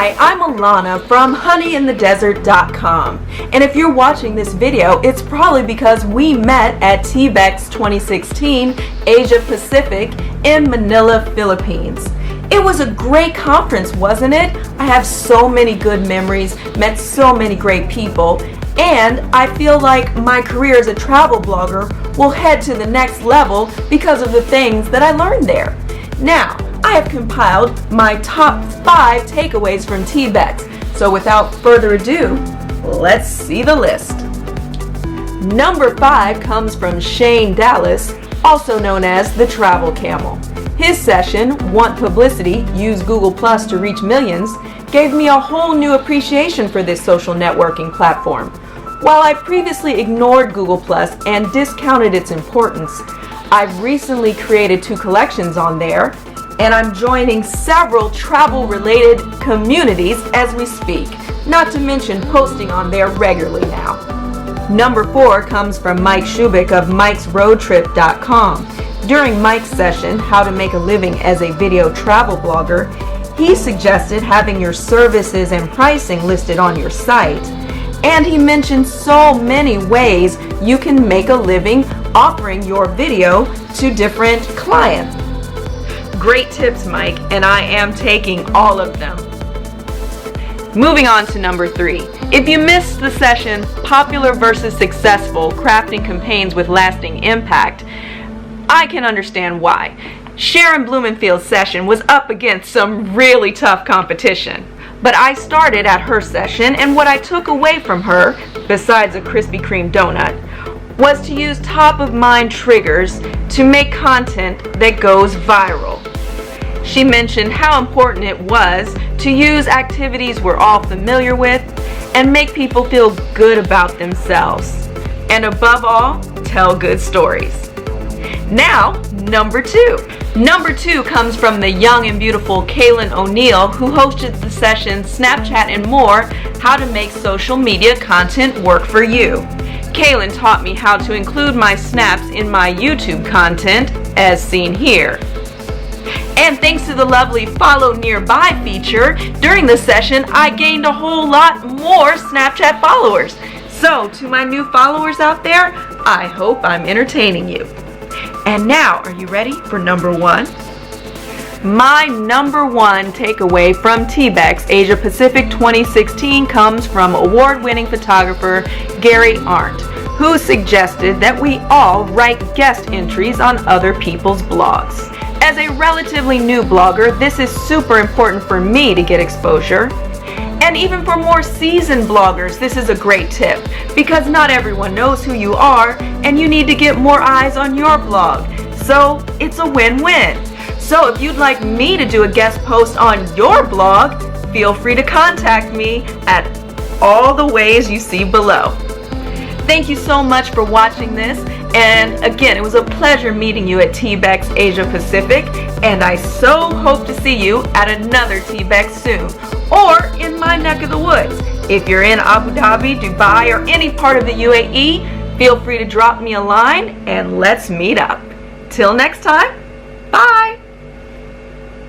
Hi, I'm Alona from honeyinthedesert.com, and if you're watching this video, it's probably because we met at TBEX 2016 Asia Pacific in Manila, Philippines. It was a great conference, wasn't it? I have so many good memories, met so many great people, and I feel like my career as a travel blogger will head to the next level because of the things that I learned there. Now, I have compiled my top 5 takeaways from TBEX. So without further ado, let's see the list. Number 5 comes from Shane Dallas, also known as the Travel Camel. His session, Want Publicity, Use Google Plus to Reach Millions, gave me a whole new appreciation for this social networking platform. While I previously ignored Google Plus and discounted its importance, I've recently created 2 collections on there, and I'm joining several travel-related communities as we speak, not to mention posting on there regularly now. Number 4 comes from Mike Subic of mikesroadtrip.com. During Mike's session, How to Make a Living as a Video Travel Blogger, he suggested having your services and pricing listed on your site, and he mentioned so many ways you can make a living offering your video to different clients. Great tips, Mike, and I am taking all of them. Moving on to number 3. If you missed the session, Popular versus Successful, Crafting Campaigns with Lasting Impact, I can understand why. Sharon Blumenfield's session was up against some really tough competition. But I started at her session, and what I took away from her, besides a Krispy Kreme donut, was to use top-of-mind triggers to make content that goes viral. She mentioned how important it was to use activities we're all familiar with and make people feel good about themselves. And above all, tell good stories. Now, number 2. Number 2 comes from the young and beautiful Kalin ONeill, who hosted the session Snapchat and More, How to Make Social Media Content Work for You. Kalin taught me how to include my snaps in my YouTube content, as seen here. And thanks to the lovely Follow Nearby feature, during the session I gained a whole lot more Snapchat followers. So, to my new followers out there, I hope I'm entertaining you. And now, are you ready for number 1? My number 1 takeaway from TBEX Asia Pacific 2016 comes from award-winning photographer Gary Hart, who suggested that we all write guest entries on other people's blogs. As a relatively new blogger, this is super important for me to get exposure. And even for more seasoned bloggers, this is a great tip, because not everyone knows who you are and you need to get more eyes on your blog. So it's a win-win. So if you'd like me to do a guest post on your blog, feel free to contact me at all the ways you see below. Thank you so much for watching this, and again, it was a pleasure meeting you at TBEX Asia Pacific, and I so hope to see you at another TBEX soon, or in my neck of the woods. If you're in Abu Dhabi, Dubai, or any part of the UAE, feel free to drop me a line and let's meet up. Till next time, bye!